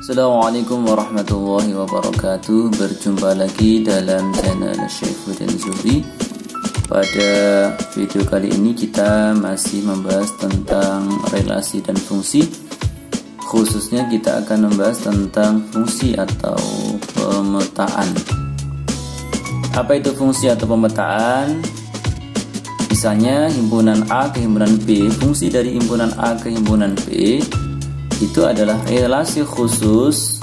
Assalamualaikum warahmatullahi wabarakatuh. Berjumpa lagi dalam channel Syaifuddin Zuhri. Pada video kali ini kita masih membahas tentang relasi dan fungsi. Khususnya kita akan membahas tentang fungsi atau pemetaan. Apa itu fungsi atau pemetaan? Misalnya himpunan A ke himpunan B. Fungsi dari himpunan A ke himpunan B itu adalah relasi khusus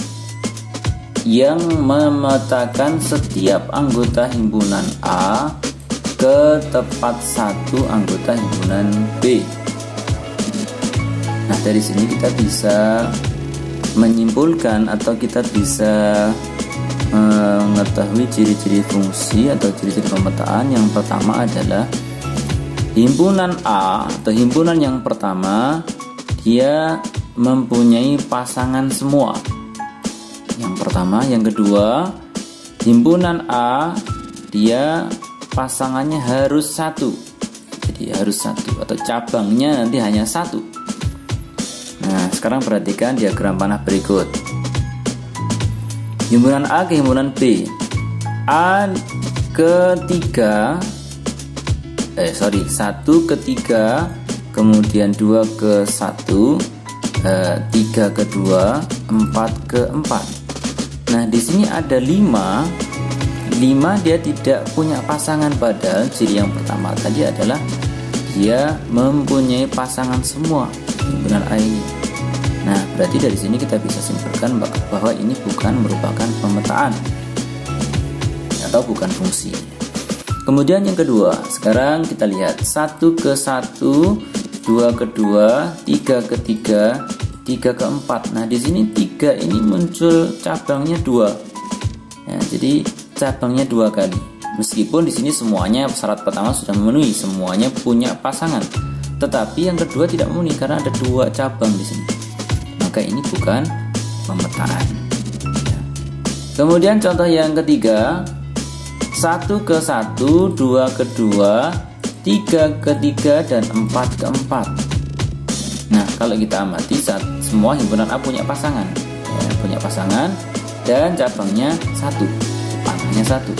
yang memetakan setiap anggota himpunan A ke tepat satu anggota himpunan B. Nah, dari sini kita bisa menyimpulkan atau kita bisa mengetahui ciri-ciri fungsi atau ciri-ciri pemetaan. Yang pertama adalah himpunan A atau himpunan yang pertama, dia mempunyai pasangan semua. Yang pertama, yang kedua, himpunan A dia pasangannya harus satu. Jadi harus satu atau cabangnya nanti hanya satu. Nah, sekarang perhatikan diagram panah berikut. Himpunan A ke himpunan B. A ketiga, 1 ke 3, kemudian 2 ke 1, 3 ke 2, 4 ke 4. Nah, di sini ada 5 dia tidak punya pasangan, padahal ciri yang pertama tadi adalah dia mempunyai pasangan semua himpunan A ini. Nah, berarti dari sini kita bisa simpulkan bahwa ini bukan merupakan pemetaan atau bukan fungsi. Kemudian yang kedua, sekarang kita lihat 1 ke 1, 2 ke 2, 3 ke 3, 3 ke 4. Nah, di sini 3 ini muncul cabangnya 2. Ya, jadi cabangnya 2 kali. Meskipun di sini semuanya syarat pertama sudah memenuhi, semuanya punya pasangan. Tetapi yang kedua tidak memenuhi karena ada 2 cabang di sini. Maka ini bukan pemetaan. Ya. Kemudian contoh yang ketiga, 1 ke 1, 2 ke 2, 3 ke 3, dan 4 ke 4. Nah, kalau kita amati semua himpunan A punya pasangan, ya, punya pasangan dan cabangnya 1, panahnya 1.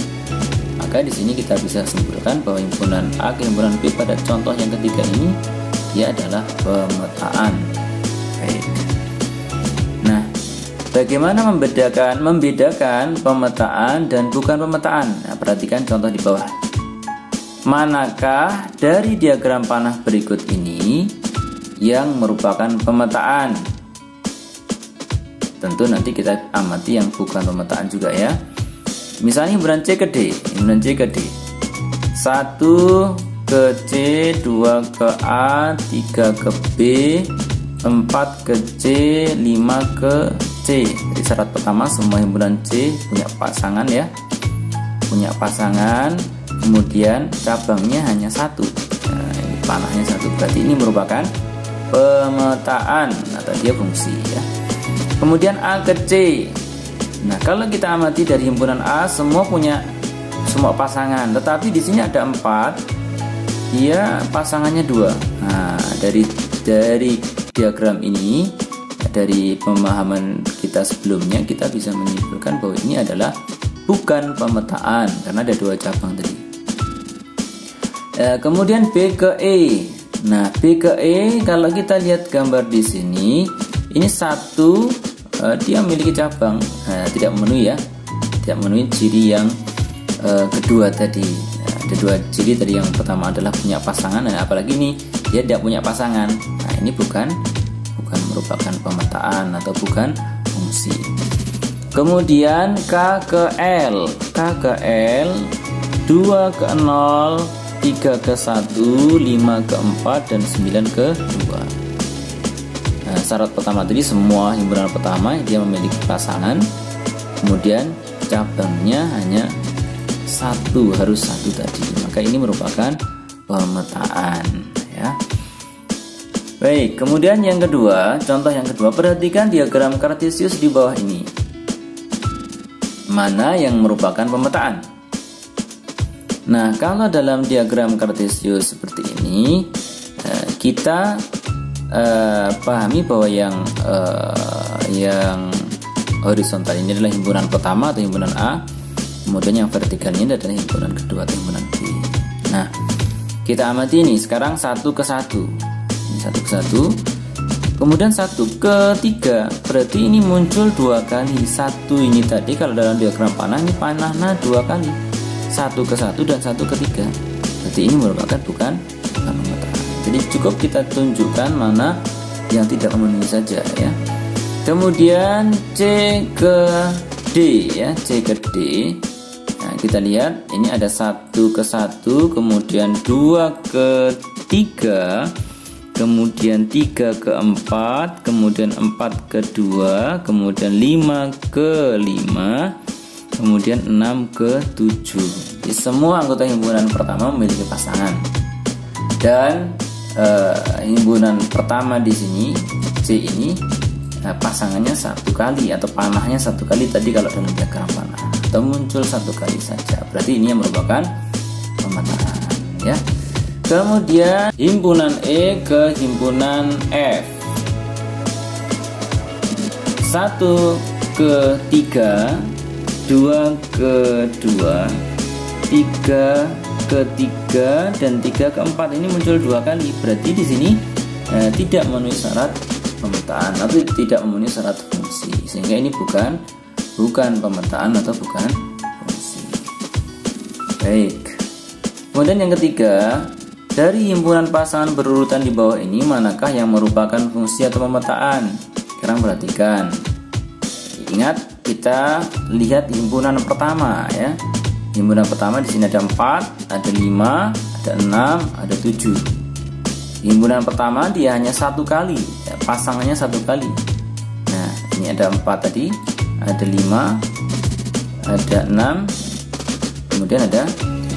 Maka di sini kita bisa simpulkan bahwa himpunan A ke himpunan B pada contoh yang ketiga ini dia adalah pemetaan. Baik. Nah, bagaimana membedakan pemetaan dan bukan pemetaan? Nah, perhatikan contoh di bawah. Manakah dari diagram panah berikut ini yang merupakan pemetaan? Tentu nanti kita amati yang bukan pemetaan juga ya. Misalnya himpunan C ke D, himpunan C ke D. 1 ke C, 2 ke A, 3 ke B, 4 ke C, 5 ke C. Jadi syarat pertama semua himpunan C punya pasangan ya. Punya pasangan, kemudian cabangnya hanya 1. Nah, ini panahnya 1. Berarti ini merupakan pemetaan atau dia fungsi ya. Kemudian A ke C. Nah, kalau kita amati dari himpunan A semua punya semua pasangan, tetapi di sini ada 4. Dia pasangannya 2. Nah, dari diagram ini, dari pemahaman kita sebelumnya, kita bisa menyimpulkan bahwa ini adalah bukan pemetaan karena ada 2 cabang tadi. Kemudian B ke E. Nah, B ke E kalau kita lihat gambar di sini, ini 1 dia memiliki cabang, tidak memenuhi ya, tidak memenuhi ciri yang kedua tadi. Ada 2 ciri tadi, yang pertama adalah punya pasangan, dan apalagi ini dia tidak punya pasangan. Nah, ini bukan merupakan pemetaan atau bukan fungsi. Kemudian K ke L. K ke L, 2 ke 0, 3 ke 1, 5 ke 4, dan 9 ke 2. Nah, syarat pertama tadi semua himpunan pertama dia memiliki pasangan. Kemudian cabangnya hanya 1, harus 1 tadi. Maka ini merupakan pemetaan ya. Baik, kemudian yang kedua, contoh yang kedua, perhatikan diagram kartesius di bawah ini. Mana yang merupakan pemetaan? Nah, kalau dalam diagram kartesius seperti ini, kita pahami bahwa yang horizontal ini adalah himpunan pertama atau himpunan A, kemudian yang vertikal ini adalah himpunan kedua atau himpunan B. Nah, kita amati ini sekarang 1 ke 1. Ini 1 ke 1. Kemudian 1 ke 3, berarti ini muncul 2 kali. 1 ini tadi kalau dalam diagram panah ini panahnya 2 kali. 1 ke 1 dan 1 ke 3. Berarti ini merupakan bukan pemetaan. Jadi cukup kita tunjukkan mana yang tidak memenuhi saja ya. Kemudian C ke D ya, C ke D. Nah, kita lihat ini ada 1 ke 1, kemudian 2 ke 3, kemudian 3 ke 4, kemudian 4 ke 2, kemudian 5 ke 5, kemudian 6 ke 7. Jadi semua anggota himpunan pertama memiliki pasangan. Dan himpunan pertama di sini C ini pasangannya 1 kali atau panahnya 1 kali tadi kalau dalam diagram panah, atau muncul 1 kali saja. Berarti ini yang merupakan pemetaan ya. Kemudian himpunan E ke himpunan F. 1 ke 3, 2 ke 2, 3 ke 3 dan 3 ke 4 ini muncul 2 kali. Berarti di sini tidak memenuhi syarat pemetaan atau tidak memenuhi syarat fungsi, sehingga ini bukan pemetaan atau bukan fungsi. Baik. Kemudian yang ketiga, dari himpunan pasangan berurutan di bawah ini manakah yang merupakan fungsi atau pemetaan? Sekarang perhatikan. Ingat, kita lihat himpunan pertama ya. Himpunan pertama di sini ada 4, ada 5, ada 6, ada 7. Himpunan pertama dia hanya 1 kali ya, pasangannya 1 kali. Nah, ini ada 4 tadi, ada 5, ada 6, kemudian ada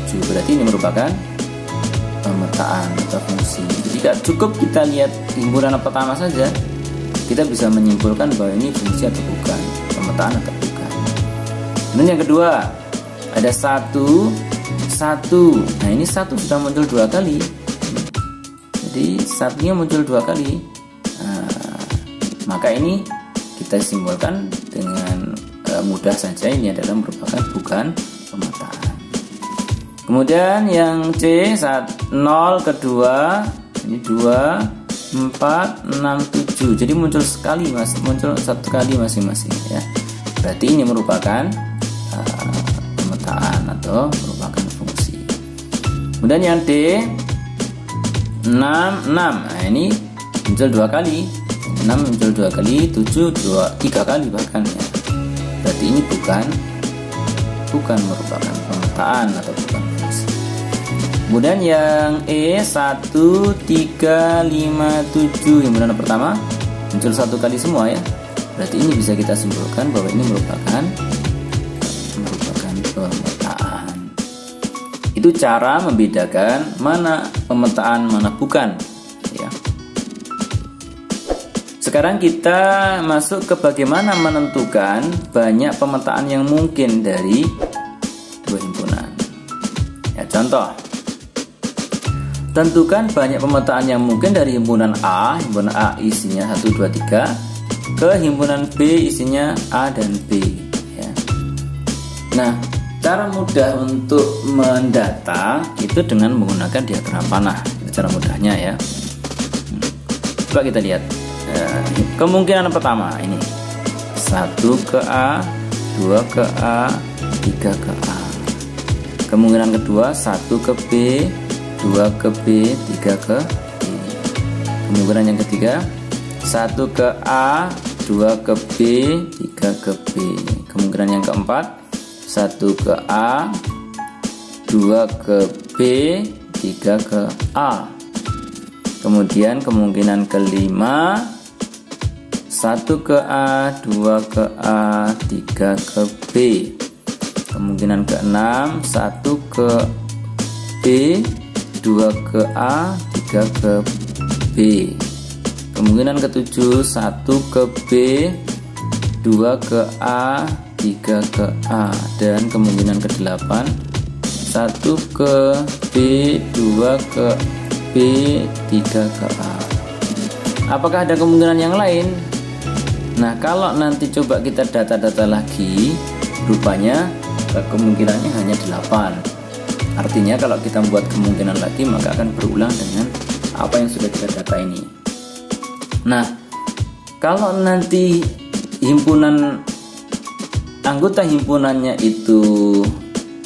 7. Berarti ini merupakan pemetaan atau fungsi. Jadi tidak cukup kita lihat himpunan pertama saja, kita bisa menyimpulkan bahwa ini fungsi atau bukan, pemetaan atau bukan. Kemudian yang kedua, ada 1, 1. Nah, ini 1 sudah muncul 2 kali. Jadi satunya muncul 2 kali. Maka ini kita simpulkan dengan mudah saja ini adalah merupakan bukan pemetaan. Kemudian yang C 0 ke 2, ini 2, 4, 6, 7. Jadi muncul sekali muncul 1 kali masing-masing ya. Berarti ini merupakan pemetaan atau merupakan fungsi. Kemudian yang D 6. Nah, ini muncul 2 kali. 6 muncul 2 kali, 7 3 kali bahkan ya. Berarti ini bukan merupakan pemetaan atau bukan fungsi. Kemudian yang E 1, 3, 5, 7 himpunan pertama muncul 1 kali semua ya. Berarti ini bisa kita simpulkan bahwa ini merupakan pemetaan. Itu cara membedakan mana pemetaan mana bukan ya. Sekarang kita masuk ke bagaimana menentukan banyak pemetaan yang mungkin dari 2 himpunan ya. Contoh, tentukan banyak pemetaan yang mungkin dari himpunan A isinya 1, 2, 3 ke himpunan B isinya A dan B ya. Nah, cara mudah untuk mendata itu dengan menggunakan diagram panah. Itu cara mudahnya ya. Coba kita lihat. Kemungkinan pertama ini 1 ke A, 2 ke A, 3 ke A. Kemungkinan kedua 1 ke B, 2 ke B, 3 ke B. Kemungkinan yang ketiga 1 ke A, 2 ke B, 3 ke B. Kemungkinan yang keempat 1 ke A, 2 ke B, 3 ke A. Kemudian kemungkinan kelima 1 ke A, 2 ke A, 3 ke B. Kemungkinan keenam 1 ke B, 2 ke A, 3 ke B. Kemungkinan ketujuh 1 ke B, 2 ke A, 3 ke A. Dan kemungkinan ke-8 1 ke B, 2 ke B, 3 ke A. Apakah ada kemungkinan yang lain? Nah, kalau nanti coba kita data-data lagi, rupanya kemungkinannya hanya 8. Artinya kalau kita membuat kemungkinan lagi, maka akan berulang dengan apa yang sudah kita data ini. Nah, kalau nanti anggota himpunannya itu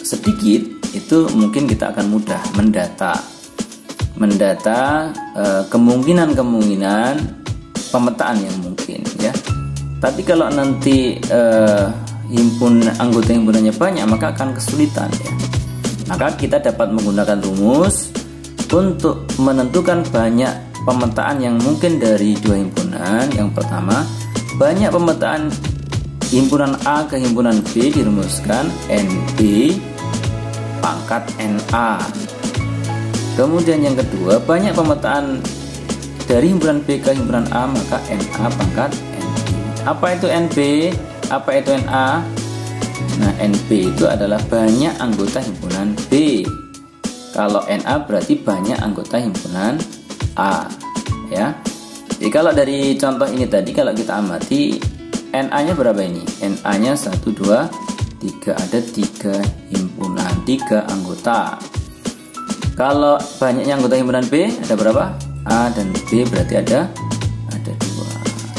sedikit, itu mungkin kita akan mudah mendata kemungkinan pemetaan yang mungkin, ya. Tapi kalau nanti anggota himpunannya banyak, maka akan kesulitan, ya. Maka kita dapat menggunakan rumus untuk menentukan banyak pemetaan yang mungkin dari dua himpunan. Yang pertama, banyak pemetaan himpunan A ke himpunan B dirumuskan NB pangkat NA. Kemudian yang kedua, banyak pemetaan dari himpunan B ke himpunan A, maka NA pangkat NB. Apa itu NB? Apa itu NA? Nah, NB itu adalah banyak anggota himpunan B. Kalau NA berarti banyak anggota himpunan A, ya. Jadi kalau dari contoh ini tadi, kalau kita amati, NA-nya berapa ini? NA-nya 1, 2, 3, ada 3 himpunan, 3 anggota. Kalau banyaknya anggota himpunan B, ada berapa? A dan B berarti ada 2.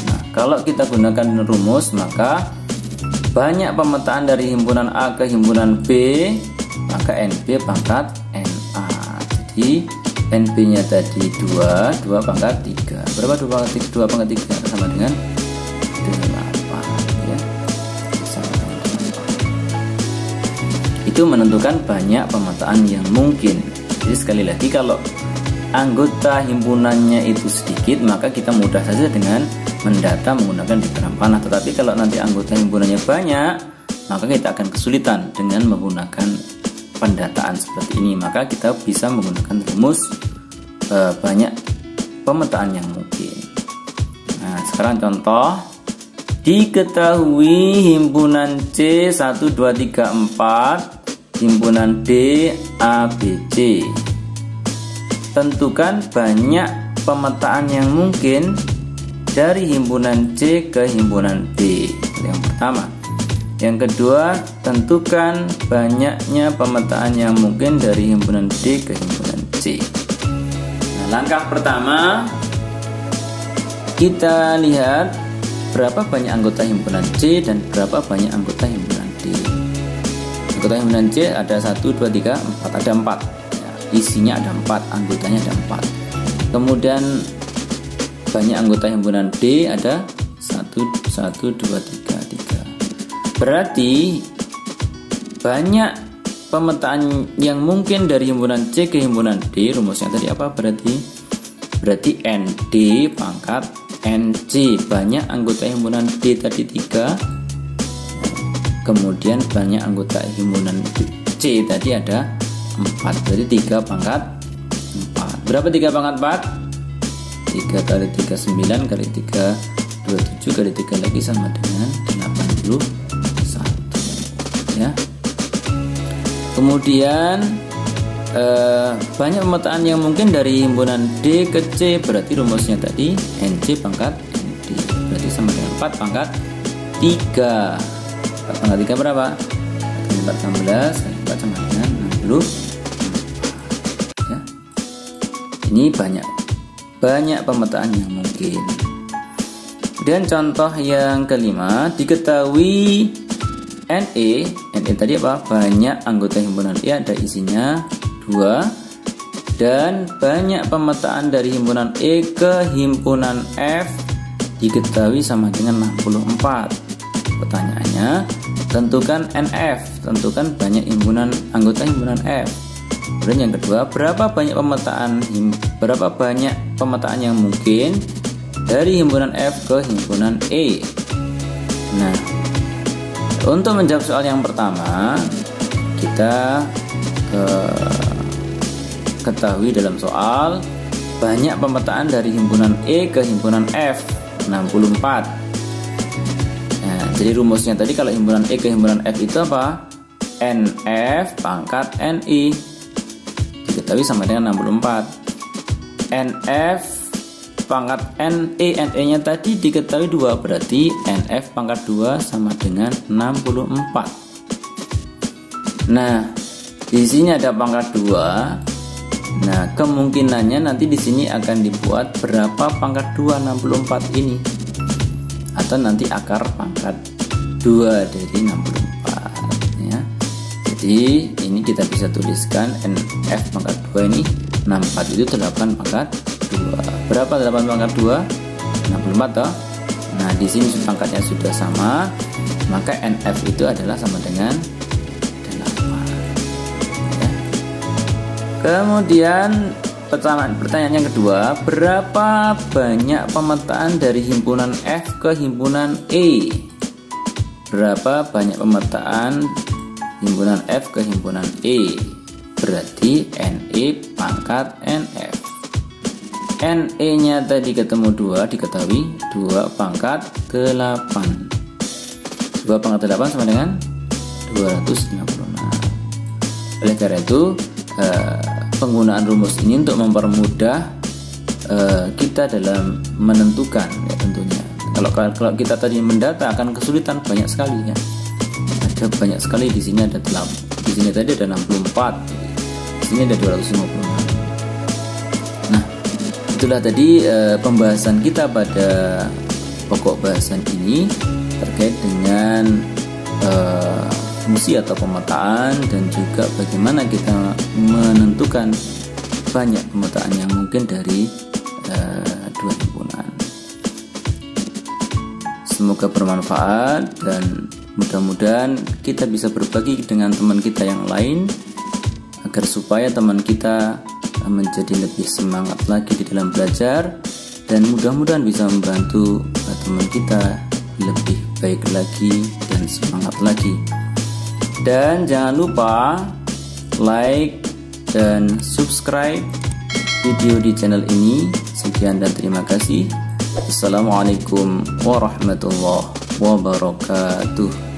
Nah, kalau kita gunakan rumus, maka banyak pemetaan dari himpunan A ke himpunan B, maka NB pangkat NA. Jadi NB-nya tadi 2 pangkat 3. Berapa 2 pangkat 3? 2 pangkat 3 sama dengan 8, ya. Sama dengan 8. Itu menentukan banyak pemetaan yang mungkin. Jadi sekali lagi, kalau anggota himpunannya itu sedikit, maka kita mudah saja dengan mendata menggunakan dataran panah. Tetapi kalau nanti anggota himpunannya banyak, maka kita akan kesulitan dengan menggunakan pendataan seperti ini. Maka kita bisa menggunakan rumus banyak pemetaan yang mungkin. Nah, sekarang contoh. Diketahui himpunan C 1, 2, 3, 4, himpunan D A, B, C. Tentukan banyak pemetaan yang mungkin dari himpunan C ke himpunan D. Yang pertama. Yang kedua, tentukan banyaknya pemetaan yang mungkin dari himpunan D ke himpunan C. Nah, langkah pertama, kita lihat berapa banyak anggota himpunan C dan berapa banyak anggota himpunan D. Anggota himpunan C ada 1, 2, 3, 4, ada 4. Ya, isinya ada 4, anggotanya ada 4. Kemudian banyak anggota himpunan D ada 1, 2, 3. Berarti banyak pemetaan yang mungkin dari himpunan C ke himpunan D. Rumusnya tadi apa? Berarti ND pangkat NC. Banyak anggota himpunan D tadi 3. Kemudian banyak anggota himpunan C tadi ada 4. Berarti 3 pangkat 4. Berapa 3 pangkat 4? 3 kali 3 9 kali 3 27 kali 3 lagi sama dengan 81, ya. Kemudian banyak pemetaan yang mungkin dari himpunan D ke C, berarti rumusnya tadi NC pangkat ND, berarti sama dengan 4 pangkat 3. 4 pangkat 3 berapa? 4 16 kali 4 sama dengan 60, ya. Ini banyak pemetaan yang mungkin. Dan contoh yang kelima, diketahui NE tadi apa? Banyak anggota himpunan E, ada isinya 2, dan banyak pemetaan dari himpunan E ke himpunan F diketahui sama dengan 64. Pertanyaannya, tentukan NF, tentukan banyak anggota himpunan F. Kemudian yang kedua, berapa banyak pemetaan yang mungkin dari himpunan F ke himpunan E. Nah, untuk menjawab soal yang pertama, kita ketahui dalam soal banyak pemetaan dari himpunan E ke himpunan F 64. Nah, jadi rumusnya tadi kalau himpunan E ke himpunan F itu apa? NF pangkat NI diketahui sama dengan 64. NF pangkat NE nya tadi diketahui 2, berarti NF pangkat 2 sama dengan 64. Nah, di sini ada pangkat 2. Nah, kemungkinannya nanti di sini akan dibuat berapa pangkat 2 64 ini, atau nanti akar pangkat 2 dari 64 ya. Jadi ini kita bisa tuliskan NF pangkat 2 ini 64 itu 8 pangkat 2. Berapa 8 pangkat 2? 64 toh. Nah, di sini pangkatnya sudah sama, maka NF itu adalah sama dengan 8 ya. Kemudian pertanyaan yang kedua, berapa banyak pemetaan dari himpunan F ke himpunan E? Berapa banyak pemetaan himpunan F ke himpunan E? Berarti NE pangkat NF. NE nya tadi ketemu 2, diketahui 2 pangkat 8. 2 pangkat 8 sama dengan 256. Oleh karena itu penggunaan rumus ini untuk mempermudah kita dalam menentukan ya tentunya. Kalau kita tadi mendata akan kesulitan banyak sekali ya. Ada banyak sekali, di sini ada 8. Di sini tadi ada 64. Di sini ada 256. Nah, itulah tadi pembahasan kita pada pokok bahasan ini terkait dengan fungsi atau pemetaan dan juga bagaimana kita menentukan banyak pemetaan yang mungkin dari dua himpunan. Semoga bermanfaat dan mudah-mudahan kita bisa berbagi dengan teman kita yang lain agar supaya teman kita menjadi lebih semangat lagi di dalam belajar dan mudah-mudahan bisa membantu teman kita lebih baik lagi dan semangat lagi. Dan jangan lupa like dan subscribe video di channel ini. Sekian dan terima kasih. Assalamualaikum warahmatullahi wabarakatuh.